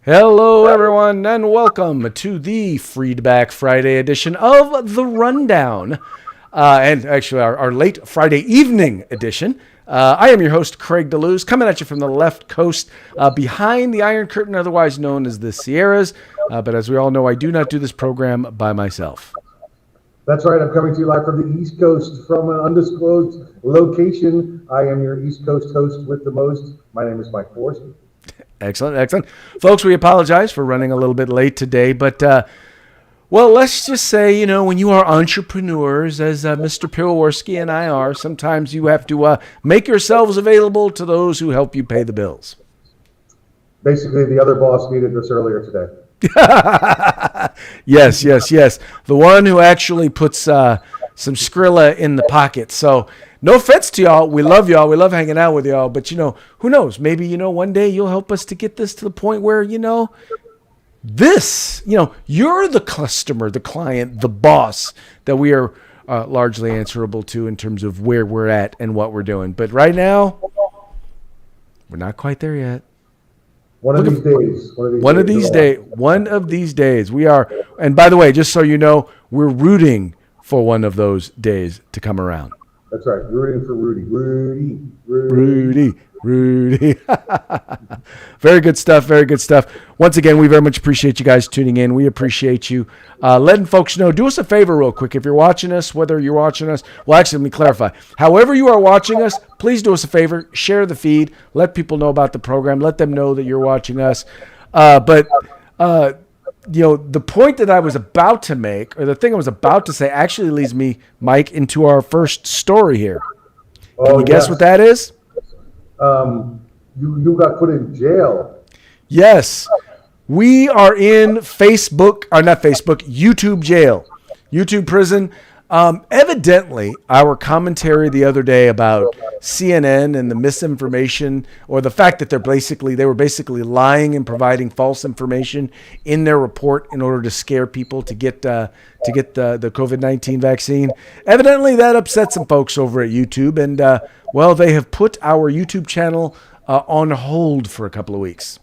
Hello, everyone, and welcome to the Freedback Friday edition of The Rundown. And actually, our late Friday evening edition. I am your host, Craig DeLuz, coming at you from the left coast behind the Iron Curtain, otherwise known as the Sierras. But as we all know, I do not do this program by myself. That's right. I'm coming to you live from the East Coast from an undisclosed location. I am your East Coast host with the most. My name is Mike Forrest. Excellent. Folks, we apologize for running a little bit late today, but, let's just say, when you are entrepreneurs, as Mr. Pilworski and I are, sometimes you have to make yourselves available to those who help you pay the bills. Basically, the other boss needed this earlier today. Yes. The one who actually puts some Skrilla in the pocket. So no offense to y'all. We love y'all. We love hanging out with y'all. But, who knows? Maybe, one day you'll help us to get this to the point where, you're the customer, the client, the boss that we are largely answerable to in terms of where we're at and what we're doing. But right now, we're not quite there yet. One of these days we are. And by the way, just so you know, we're rooting for one of those days to come around. That's right. Rooting for Rudy. Rudy. Very good stuff. Once again, we very much appreciate you guys tuning in. We appreciate you letting folks know. Do us a favor real quick. If you're watching us, whether you're watching us, well, actually, let me clarify. However you are watching us, please do us a favor. Share the feed. Let people know about the program. Let them know that you're watching us. The point that I was about to make, or the thing I was about to say, actually leads me, Mike, into our first story here. Can you guess what that is? You got put in jail. Yes. We are in YouTube jail, YouTube prison. Evidently, our commentary the other day about CNN and the misinformation, or the fact that they were basically lying and providing false information in their report in order to scare people to get the COVID-19 vaccine. Evidently, that upset some folks over at YouTube, and they have put our YouTube channel on hold for a couple of weeks.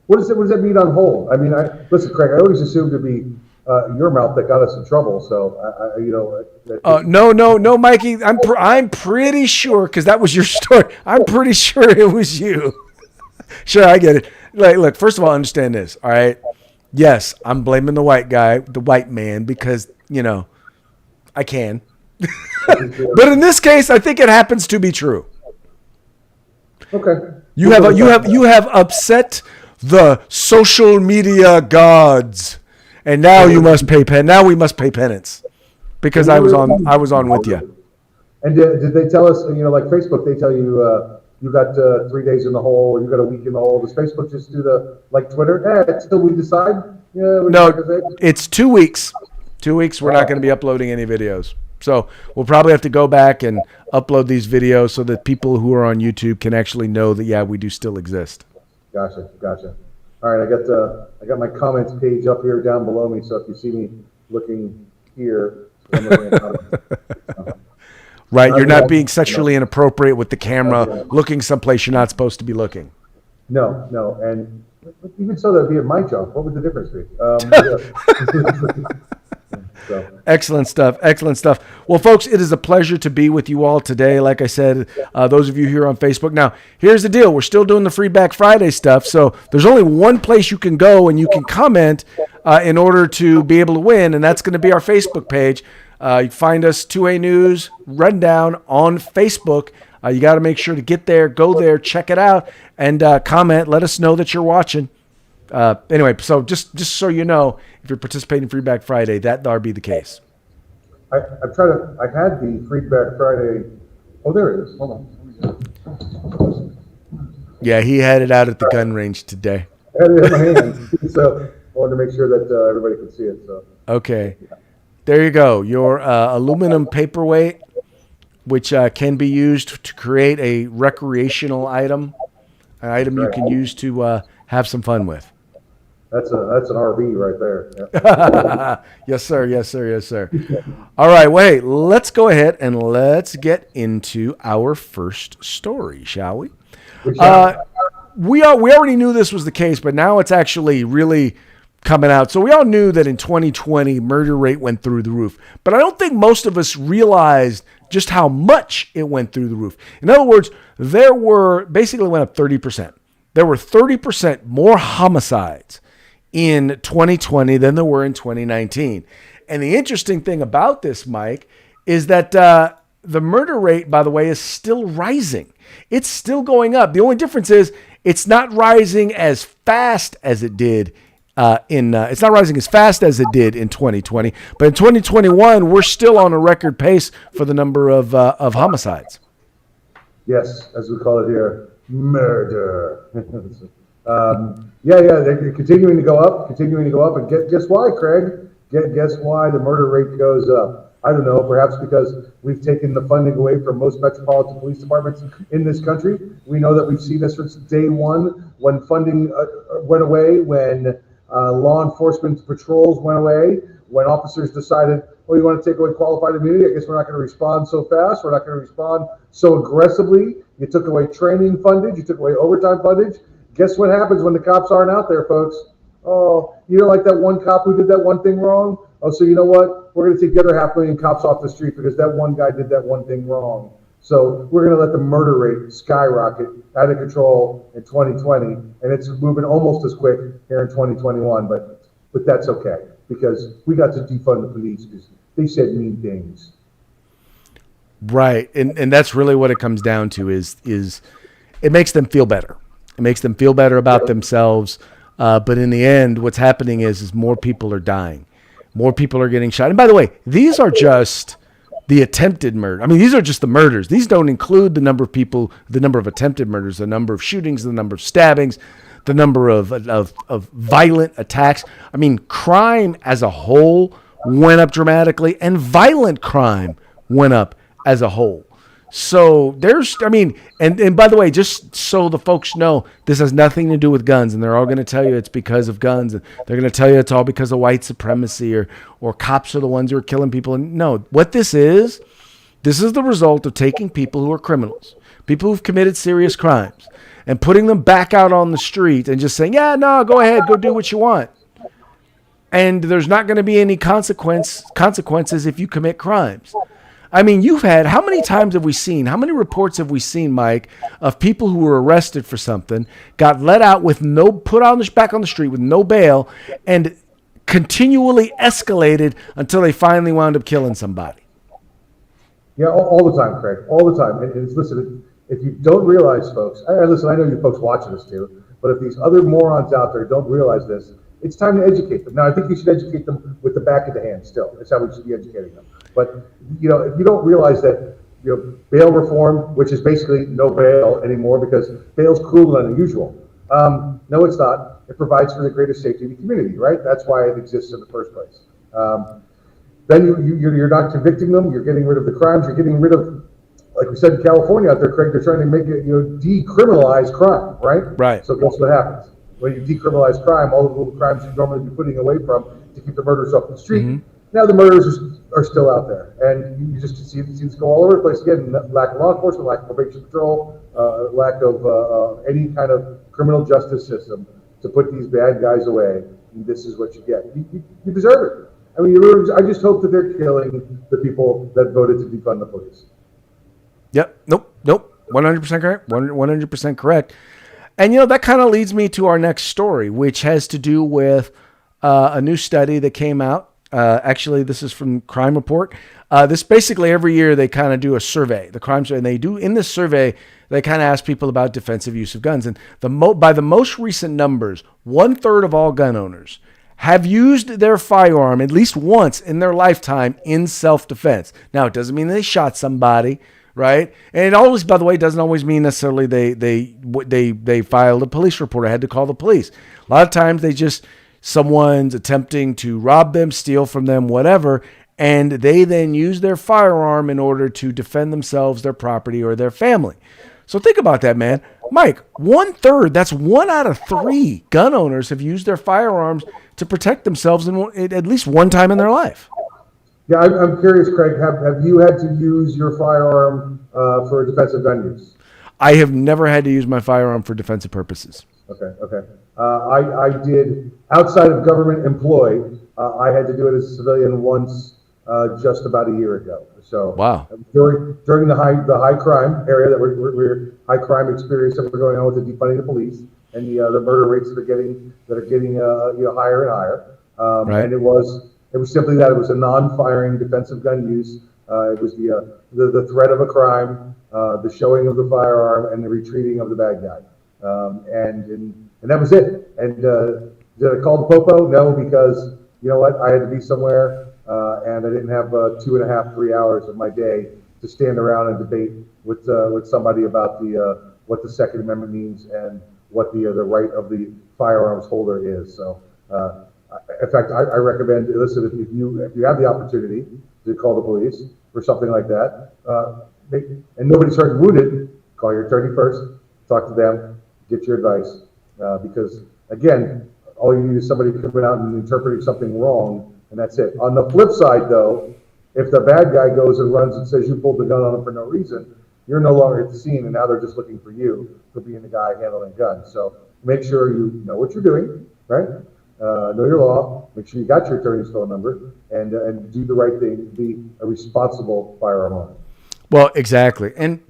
What does that mean on hold? I mean, listen, Craig. I always assumed to be your mouth that got us in trouble. So, No, Mikey. I'm pretty sure, because that was your story. I'm pretty sure it was you. Sure, I get it. Look, first of all, understand this. All right. Yes, I'm blaming the white guy, the white man, because I can. But in this case, I think it happens to be true. Okay. You have upset the social media gods. And now you must pay Now we must pay penance, because I was on with you. And did they tell us? Like Facebook, they tell you you got 3 days in the hole, or you got a week in the hole. Does Facebook just do like Twitter? Until we decide. No, it's 2 weeks. 2 weeks. We're not going to be uploading any videos. So we'll probably have to go back and upload these videos so that people who are on YouTube can actually know that we do still exist. Gotcha. All right, I got my comments page up here down below me, so if you see me looking here, right, you're not being sexually inappropriate with the camera, looking someplace you're not supposed to be looking. No, and even so, that'd be my job. What would the difference be? So. Excellent stuff. Well, folks, it is a pleasure to be with you all today. Like I said, those of you here on Facebook. Now, here's the deal. We're still doing the Freeback Friday stuff. So there's only one place you can go and you can comment in order to be able to win. And that's going to be our Facebook page. You find us 2A News Rundown on Facebook. You got to make sure to get there, go there, check it out, and comment. Let us know that you're watching. Anyway, so just so you know, if you're participating in Freeback Friday, that'll be the case. I had the Freeback Friday. Oh, there it is. Hold on. Yeah, he had it out at the gun range today. I had it in my hand, so I wanted to make sure that everybody could see it. So. Okay, there you go. Your aluminum paperweight, which can be used to create a recreational item, an item you can use to have some fun with. That's an RV right there. Yep. Yes, sir. All right, wait. Let's go ahead and let's get into our first story, shall we? we already knew this was the case, but now it's actually really coming out. So we all knew that in 2020, murder rate went through the roof. But I don't think most of us realized just how much it went through the roof. In other words, basically went up 30%. There were 30% more homicides in 2020 than there were in 2019. And the interesting thing about this, Mike, is that the murder rate, by the way, is still rising. It's still going up. The only difference is it's not rising as fast as it did it's not rising as fast as it did in 2020, but in 2021, we're still on a record pace for the number of homicides. Yes, as we call it here, murder. They're continuing to go up, and guess why, Craig? Guess why the murder rate goes up? I don't know, perhaps because we've taken the funding away from most metropolitan police departments in this country. We know that we've seen this since day one when funding went away, when law enforcement patrols went away, when officers decided, oh, you want to take away qualified immunity? I guess we're not going to respond so fast. We're not going to respond so aggressively. You took away training fundage. You took away overtime fundage. Guess what happens when the cops aren't out there, folks? Oh, you don't like that one cop who did that one thing wrong? Oh, so you know what? We're going to take the other 500,000 cops off the street because that one guy did that one thing wrong. So we're going to let the murder rate skyrocket out of control in 2020, and it's moving almost as quick here in 2021. But that's okay because we got to defund the police because they said mean things. Right, and that's really what it comes down to is it makes them feel better. It makes them feel better about themselves. But in the end, what's happening is more people are dying. More people are getting shot. And by the way, these are just the attempted murder. I mean, these are just the murders. These don't include the number of people, the number of attempted murders, the number of shootings, the number of stabbings, the number of violent attacks. I mean, crime as a whole went up dramatically, and violent crime went up as a whole. So and by the way, just so the folks know, this has nothing to do with guns, and they're all going to tell you it's because of guns, and they're going to tell you it's all because of white supremacy or cops are the ones who are killing people. And no, what this is the result of taking people who are criminals, people who've committed serious crimes, and putting them back out on the street and just saying, yeah, no, go ahead, go do what you want. And there's not going to be any consequences if you commit crimes. I mean, how many times have we seen, how many reports have we seen, Mike, of people who were arrested for something, got let out with back on the street with no bail, and continually escalated until they finally wound up killing somebody? Yeah, all the time, Craig, all the time. And listen, if you don't realize, folks, I know you folks watching this too, but if these other morons out there don't realize this, it's time to educate them. Now, I think you should educate them with the back of the hand still. That's how we should be educating them. But, if you don't realize that, bail reform, which is basically no bail anymore because bail's cruel and unusual. No, it's not. It provides for the greatest safety in the community, right? That's why it exists in the first place. Then you're not convicting them. You're getting rid of the crimes. You're getting rid of, like we said in California out there, Craig, they're trying to make it, decriminalize crime, right? Right. So guess what happens? When you decriminalize crime, all the little crimes you'd normally be putting away from to keep the murderers off the street, now the murderers are still out there. And you just see this go all over the place. Again, lack of law enforcement, lack of probation patrol, lack of any kind of criminal justice system to put these bad guys away. And this is what you get. You deserve it. I mean, I just hope that they're killing the people that voted to defund the police. Yep. Nope. 100% correct. 100% correct. And, that kind of leads me to our next story, which has to do with a new study that came out. Actually, this is from Crime Report. This basically every year they kind of do a survey, the crime survey, and they do in this survey, they kind of ask people about defensive use of guns. And by the most recent numbers, 1/3 of all gun owners have used their firearm at least once in their lifetime in self-defense. Now, it doesn't mean they shot somebody, right? And it always, by the way, doesn't always mean necessarily they filed a police report or had to call the police. A lot of times someone's attempting to rob them, steal from them, whatever, and they then use their firearm in order to defend themselves, their property, or their family. So think about that, man. Mike, 1/3, that's 1 out of 3 gun owners have used their firearms to protect themselves at least one time in their life. Yeah, I'm curious, Craig, have you had to use your firearm for defensive gun use? I have never had to use my firearm for defensive purposes. Okay. I did, outside of government employ, I had to do it as a civilian once, just about a year ago. So Wow. during the high crime area that we're high crime experience that we're going on with the defunding the police and the murder rates that are getting higher and higher. Right. And it was simply that it was a non-firing defensive gun use. It was the threat of a crime, the showing of the firearm, and the retreating of the bad guy. And that was it. And did I call the popo? No, because you know what? I had to be somewhere, and I didn't have 2.5, 3 hours of my day to stand around and debate with somebody about what the Second Amendment means and what the right of the firearms holder is. So, in fact, I recommend, listen, if you have the opportunity to call the police or something like that, and nobody's hurt and wounded, call your attorney first, talk to them, get your advice, because again, all you need is somebody coming out and interpreting something wrong, and that's it. On the flip side, though, if the bad guy goes and runs and says you pulled the gun on him for no reason, you're no longer at the scene, and now they're just looking for you for being the guy handling guns. So make sure you know what you're doing, right? Know your law. Make sure you got your attorney's phone number, and do the right thing. Be a responsible firearm owner. Well, exactly. And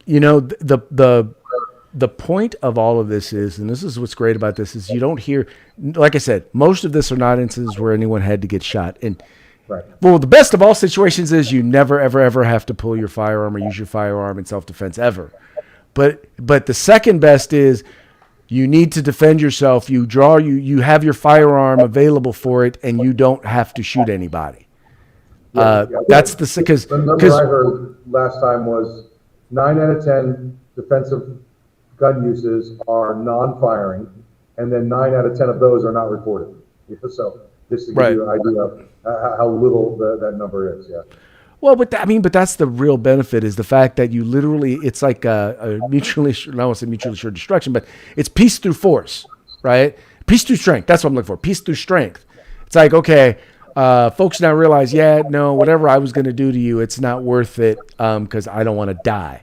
you know, the point of all of this is, and this is what's great about this, is you don't hear, like I said, most of this are not instances where anyone had to get shot. And right. Well, the best of all situations is you never, ever, ever have to pull your firearm or use your firearm in self-defense ever. But the second best is you need to defend yourself. You have your firearm available for it, and you don't have to shoot anybody. That's because the number I heard last time was 9 out of 10 defensive gun uses are non-firing, and then 9 out of 10 of those are not reported. So just to give you an idea of how little that number is. Yeah. Well, but that's the real benefit, is the fact that you literally, it's like a mutually, I don't want to say mutually assured destruction, but it's peace through force, right? Peace through strength. That's what I'm looking for. Peace through strength. It's like, okay, folks now realize, whatever I was going to do to you, it's not worth it, because I don't want to die.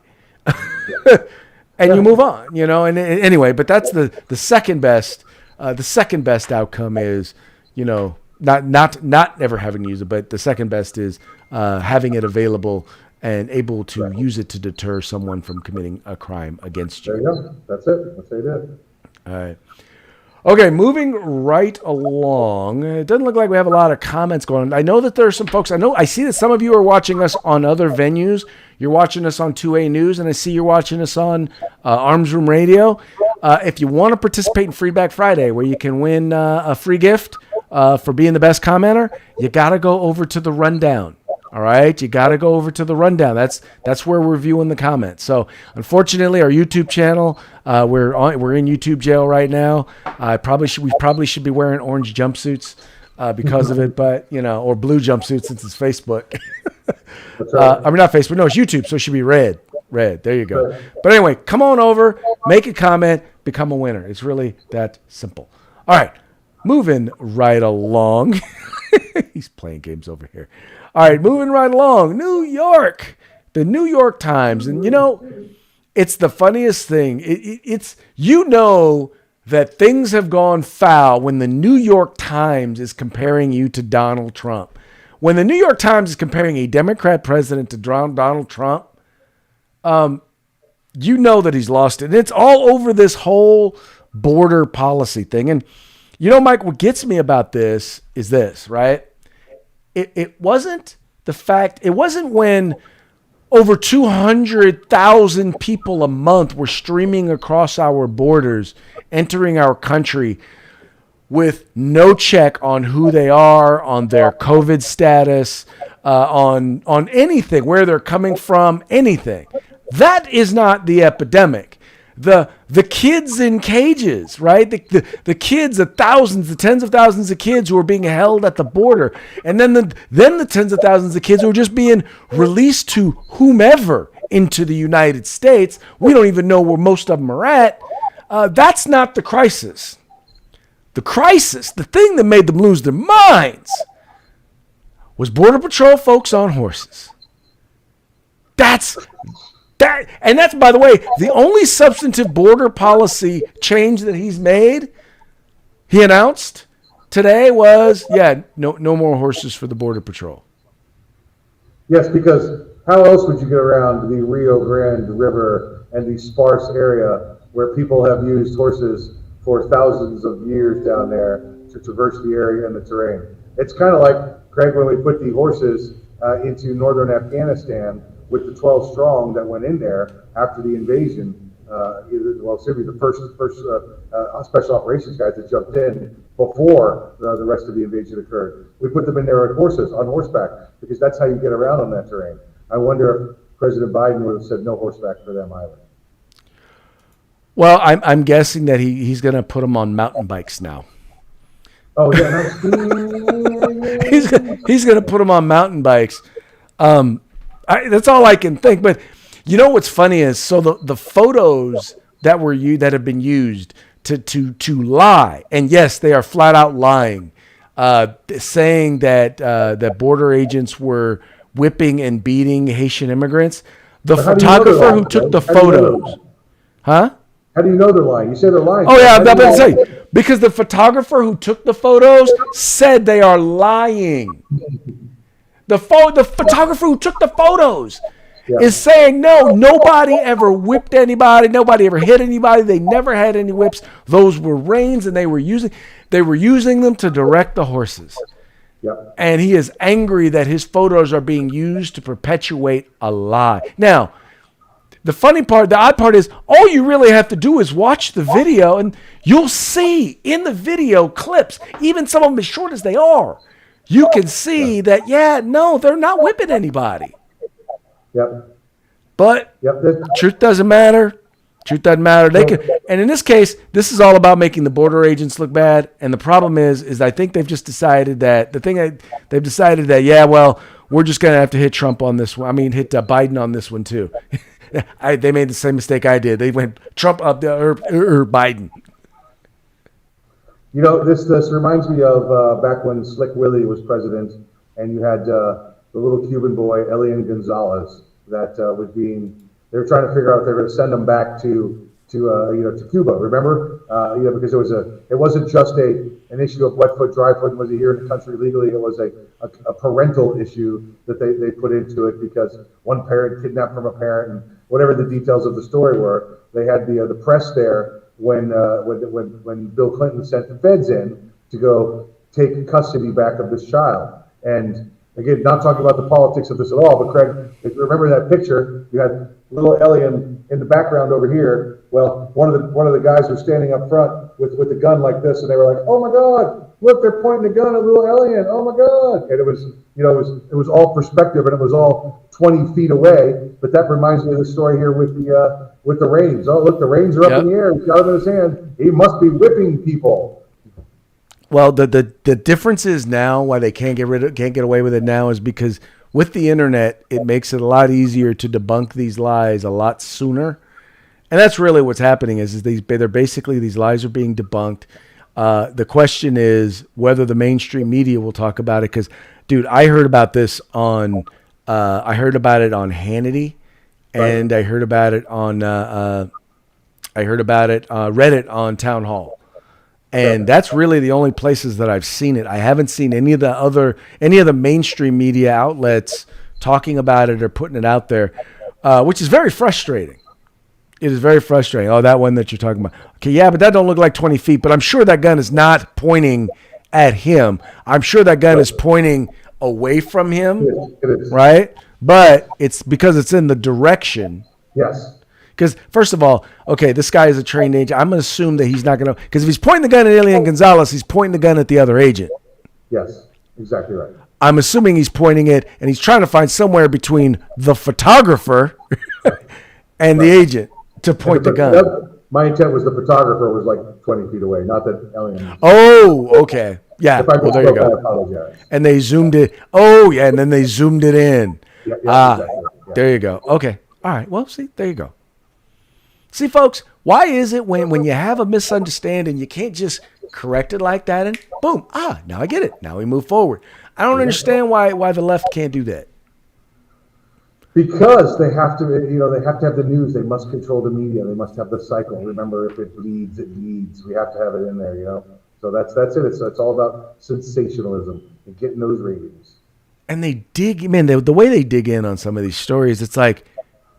And you move on, and anyway, but that's the second best. The second best outcome is, not never having to use it, but the second best is having it available and able to use it to deter someone from committing a crime against you. There you go. That's it. That's what it is. All right. Okay, moving right along. It doesn't look like we have a lot of comments going on. I know that there are some folks. I see that some of you are watching us on other venues. You're watching us on 2A News, and I see you're watching us on Arms Room Radio. If you want to participate in Freeback Friday, where you can win a free gift for being the best commenter, you got to go over to the Rundown. All right, you got to go over to the Rundown. That's where we're viewing the comments. So, unfortunately, our YouTube channel, we're in YouTube jail right now. We probably should be wearing orange jumpsuits because of it, but or blue jumpsuits since it's Facebook. Not Facebook. No, it's YouTube, so it should be red. Red. There you go. But anyway, come on over, make a comment, become a winner. It's really that simple. All right, moving right along. He's playing games over here. All right, moving right along. New York, the New York Times. And, it's the funniest thing. It's that things have gone foul when the New York Times is comparing you to Donald Trump. When the New York Times is comparing a Democrat president to Donald Trump, that he's lost it. And it's all over this whole border policy thing. And, Mike, what gets me about this is this, right? It wasn't when over 200,000 people a month were streaming across our borders, entering our country with no check on who they are, on their COVID status, on anything, where they're coming from, anything. That is not the epidemic. The kids in cages, right? The kids, the thousands, the tens of thousands of kids who are being held at the border, and then the tens of thousands of kids who are just being released to whomever into the United States. We don't even know where most of them are at. That's not the crisis. The crisis, the thing that made them lose their minds, was Border Patrol folks on horses. That's, by the way, the only substantive border policy change that he's made, he announced today was, no more horses for the Border Patrol. Yes, because how else would you get around the Rio Grande River and the sparse area where people have used horses for thousands of years down there to traverse the area and the terrain? It's kind of like, Craig, when we put the horses into northern Afghanistan with the 12 strong that went in there after the invasion. Certainly the first special operations guys that jumped in before the rest of the invasion occurred. We put them in there on horses, on horseback, because that's how you get around on that terrain. I wonder if President Biden would have said no horseback for them either. Well, I'm guessing that he's going to put them on mountain bikes now. Oh yeah, no. he's going to put them on mountain bikes. That's all I can think. But you know what's funny is, so the photos that have been used to lie, and yes, they are flat out lying, saying that border agents were whipping and beating Haitian immigrants. The photographer who took the photos, huh? How do you know they're lying? You say they're lying. Oh yeah, I'm about to say, because the photographer who took the photos said they are lying. The photographer who took the photos is saying, no, nobody ever whipped anybody. Nobody ever hit anybody. They never had any whips. Those were reins, and they were using them to direct the horses. Yep. And he is angry that his photos are being used to perpetuate a lie. Now, the odd part is, all you really have to do is watch the video, and you'll see in the video clips, even some of them as short as they are, you can see that, they're not whipping anybody. Yep. But truth doesn't matter. Truth doesn't matter. And in this case, this is all about making the border agents look bad. And the problem is I think they've just decided that we're just going to have to hit Trump on this one. I mean, hit Biden on this one too. They made the same mistake I did. They went Trump up or Biden. You know, this reminds me of back when Slick Willie was president, and you had the little Cuban boy, Elian Gonzalez, that they were trying to figure out if they were going to send him back to Cuba. Remember, because it wasn't just an issue of wet foot, dry foot. Was he here in the country legally? It was a parental issue that they put into it because one parent kidnapped from a parent, and whatever the details of the story were, they had the press there when Bill Clinton sent the feds in to go take custody back of this child. And again, not talking about the politics of this at all, but Craig, if you remember that picture, you had little Elian in the background over here. Well, one of the guys was standing up front with a gun like this, and they were like, "Oh my God, look, they're pointing a gun at little Elian. Oh my God!" And it was all perspective, and it was all 20 feet away. But that reminds me of the story here with the reins. Oh, look, the reins are up in the air. He's got them in his hand. He must be whipping people. Well, the difference is now why they can't get away with it now is because with the internet, it makes it a lot easier to debunk these lies a lot sooner. And that's really what's happening is these lies are being debunked. The question is whether the mainstream media will talk about it. Because, dude, I heard about this on Hannity, and I heard about it on Reddit on Town Hall. And that's really the only places that I've seen it. I haven't seen any of the mainstream media outlets talking about it or putting it out there, which is very frustrating. It is very frustrating. Oh, that one that you're talking about. Okay, yeah, but that don't look like 20 feet. But I'm sure that gun is not pointing at him. I'm sure that gun is pointing away from him, right? But it's because it's in the direction. Yes. Because, first of all, okay, this guy is a trained agent. I'm going to assume that he's not going to – because if he's pointing the gun at Elian Gonzalez, he's pointing the gun at the other agent. Yes, exactly right. I'm assuming he's pointing it, and he's trying to find somewhere between the photographer and the agent to point the gun. My intent was the photographer was like 20 feet away, not that Elian. Oh, okay. Yeah, well, there you go. I apologize. And they zoomed it. Oh, yeah, and then they zoomed it in. Yeah, exactly. There you go. Okay. All right. Well, see, there you go. See, folks, why is it when you have a misunderstanding, you can't just correct it like that and boom, now I get it. Now we move forward. I don't understand why the left can't do that. Because they have to, they have to have the news. They must control the media. They must have the cycle. Remember, if it bleeds, it leads. We have to have it in there. So that's it. It's all about sensationalism and getting those ratings. And they dig, man, the way they dig in on some of these stories, it's like,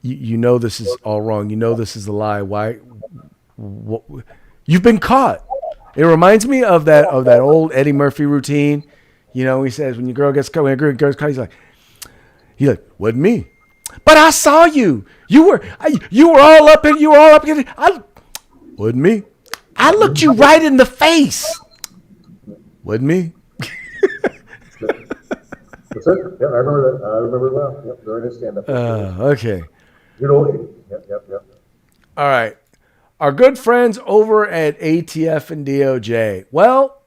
you know this is all wrong. You know this is a lie. Why? You've been caught. It reminds me of that old Eddie Murphy routine. He says when a girl gets caught, he's like, wasn't me. But I saw you. You were all up in. You were all up in. Wasn't me. I looked you right in the face. Wasn't me. That's it. Yeah, I remember that. I remember it well. Yep, during his stand-up. Okay. Good old. Yep. All right. Our good friends over at ATF and DOJ. Well,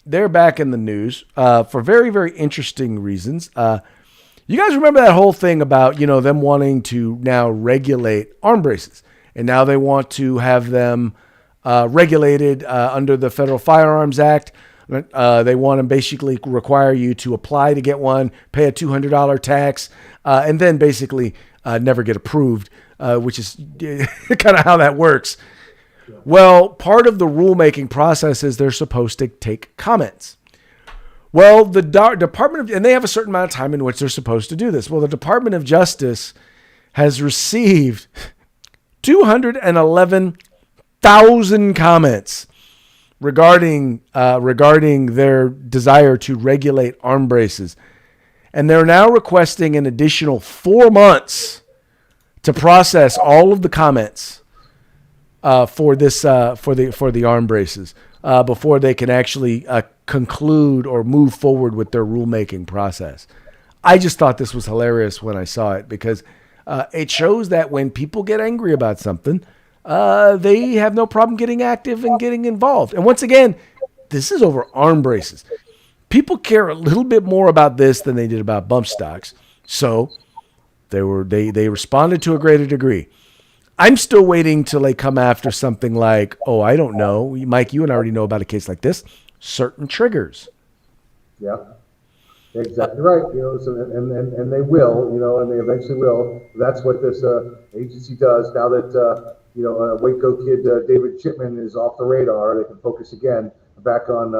they're back in the news for very, very interesting reasons. You guys remember that whole thing about, them wanting to now regulate arm braces. And now they want to have them regulated under the Federal Firearms Act. They want to basically require you to apply to get one, pay a $200 tax, and then basically never get approved, which is kind of how that works. Well, part of the rulemaking process is they're supposed to take comments. Well, the Department of, and they have a certain amount of time in which they're supposed to do this. Well, the Department of Justice has received 211,000 comments regarding their desire to regulate arm braces. And they're now requesting an additional 4 months to process all of the comments for the arm braces before they can actually conclude or move forward with their rulemaking process. I just thought this was hilarious when I saw it because it shows that when people get angry about something, they have no problem getting active and getting involved. And once again, this is over arm braces. People care a little bit more about this than they did about bump stocks. So they responded to a greater degree. I'm still waiting till they come after something like, oh, I don't know. Mike, you and I already know about a case like this. Certain triggers. Yeah, exactly right. So, and they will, and they eventually will. That's what this agency does. Now that, Waco kid David Chipman is off the radar, they can focus again back on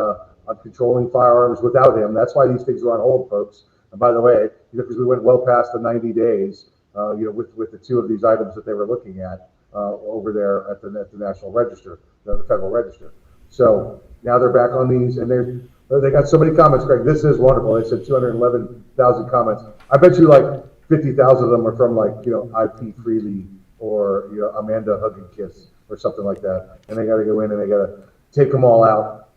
controlling firearms without him. That's why these things are on hold, folks. And by the way, because we went well past the 90 days, with the two of these items that they were looking at over there at the National Register, the Federal Register. So now they're back on these, and they got so many comments, Greg. This is wonderful. They said 211,000 comments. I bet you like 50,000 of them are from IP Freely or Amanda Hug and Kiss or something like that. And they got to go in and they got to take them all out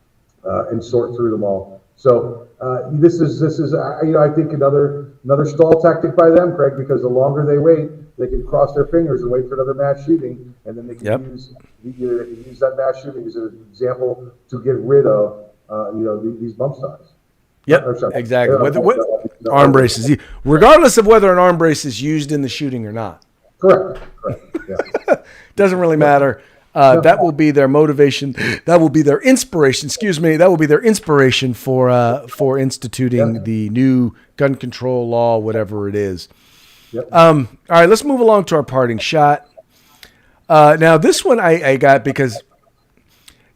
and sort through them all. So this is I think another stall tactic by them, Craig, because the longer they wait, they can cross their fingers and wait for another mass shooting, and then they can use that mass shooting as an example to get rid of these bump stocks. Yep, exactly. Arm braces, regardless of whether an arm brace is used in the shooting or not. Correct. Yeah. Doesn't really matter. That will be their motivation. That will be their inspiration. Excuse me. That will be their inspiration for instituting the new gun control law, whatever it is. Yep. All right, let's move along to our parting shot. Now, this one I got because,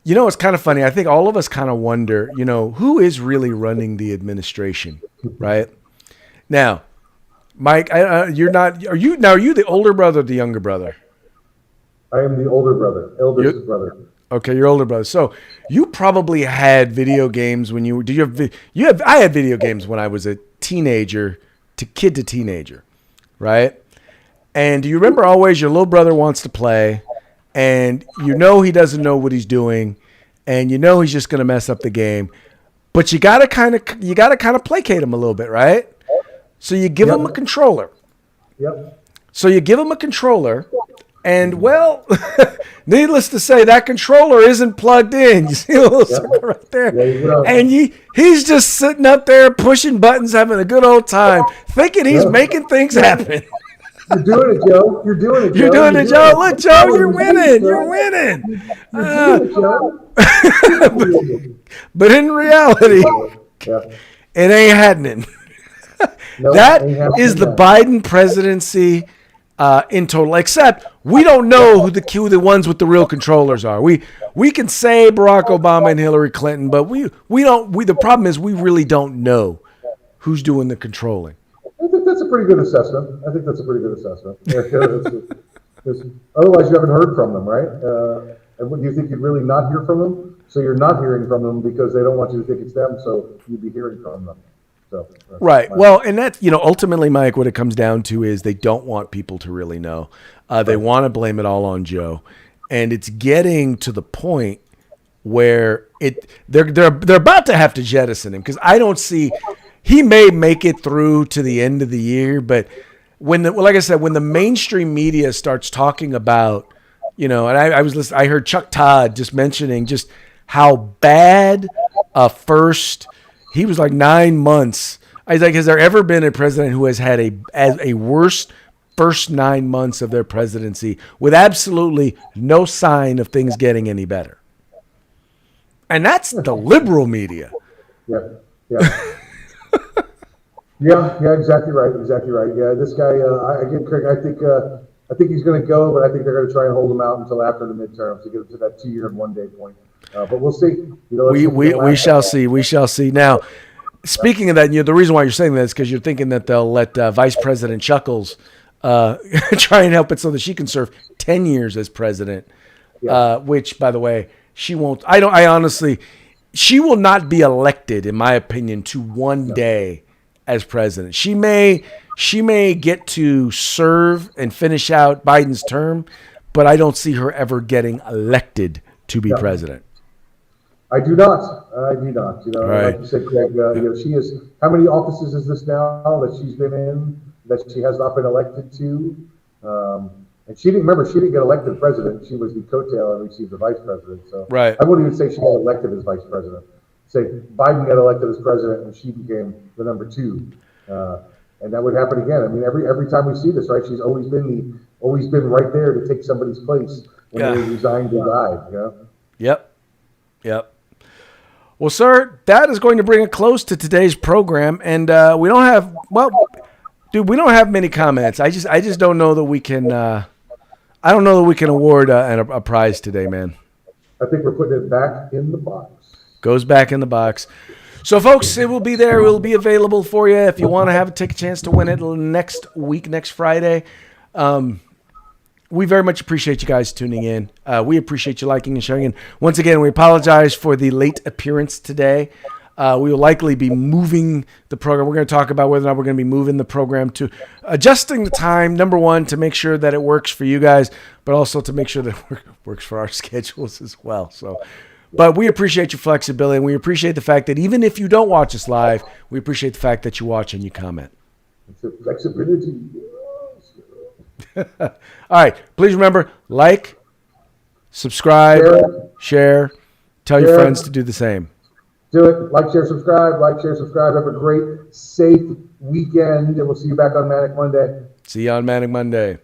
it's kind of funny. I think all of us kind of wonder, who is really running the administration, right? Now, Mike, you're not. Are you the older brother or the younger brother? I am the older brother, eldest brother. Okay, your older brother. So you probably had video games when you. I had video games when I was a teenager, kid to teenager, right? And do you remember always your little brother wants to play, and he doesn't know what he's doing, and he's just going to mess up the game, but you gotta kind of placate him a little bit, right? So you give him a controller. Yep. So you give him a controller. And, well, needless to say, that controller isn't plugged in. You see a little circle right there? And he's just sitting up there pushing buttons, having a good old time, thinking he's making things happen. You're doing it, Joe. You're doing it, Joe. You're doing it, Joe. Look, Joe, you're winning. You're winning. But in reality, it ain't happening. No, That ain't happening is the now. Biden presidency in total. Except we don't know who the ones with the real controllers are. We can say Barack Obama and Hillary Clinton, but we don't. The problem is we really don't know who's doing the controlling. I think that's a pretty good assessment. Otherwise, you haven't heard from them, right? And what do you think you'd really not hear from them? So you're not hearing from them because they don't want you to think it's them, so you'd be hearing from them. So Right. Well, and that, ultimately, Mike, what it comes down to is they don't want people to really know. They want to blame it all on Joe, and it's getting to the point where they're about to have to jettison him, because I don't see. He may make it through to the end of the year, but like I said, when the mainstream media starts talking about, and I was listening, I heard Chuck Todd just mentioning just how bad he was like 9 months. I was like, has there ever been a president who has had a worse first 9 months of their presidency with absolutely no sign of things getting any better? And that's the liberal media. Yeah. Yeah, exactly right. Yeah, this guy, again, Craig, I think he's going to go, but I think they're going to try and hold him out until after the midterms to get to that 2-year and 1 day point. But we'll see. We shall see. We shall see. Now, speaking of that, the reason why you're saying that is because you're thinking that they'll let Vice President Chuckles try and help it so that she can serve 10 years as president. Yeah. Which, by the way, she won't. She will not be elected, in my opinion, to one day as president. She may get to serve and finish out Biden's term, but I don't see her ever getting elected to be president. I do not. Right. Like you said, Craig, she is. How many offices is this now that she's been in that she has not been elected to? And she didn't get elected president. She was the coattail and received the vice president. So right. I wouldn't even say she got elected as vice president. Say Biden got elected as president and she became the number 2. And that would happen again. I mean, every time we see this, right? She's always been right there to take somebody's place when they resigned or died. Yep. Well, sir, that is going to bring a close to today's program, and we don't have many comments. I just don't know that we can. I don't know that we can award a prize today, man. I think we're putting it back in the box. Goes back in the box. So, folks, it will be there. It will be available for you if you want to take a chance to win it next week, next Friday. We very much appreciate you guys tuning in. We appreciate you liking and sharing. And once again, we apologize for the late appearance today. We will likely be moving the program. We're going to talk about whether or not we're going to be moving the program to adjusting the time, number one, to make sure that it works for you guys, but also to make sure that it works for our schedules as well. But we appreciate your flexibility, and we appreciate the fact that even if you don't watch us live, we appreciate the fact that you watch and you comment. It's a flexibility. All right. Please remember, like, subscribe, share, tell your friends to do the same. Do it. Like, share, subscribe. Have a great, safe weekend, and we'll see you back on Manic Monday. See you on Manic Monday.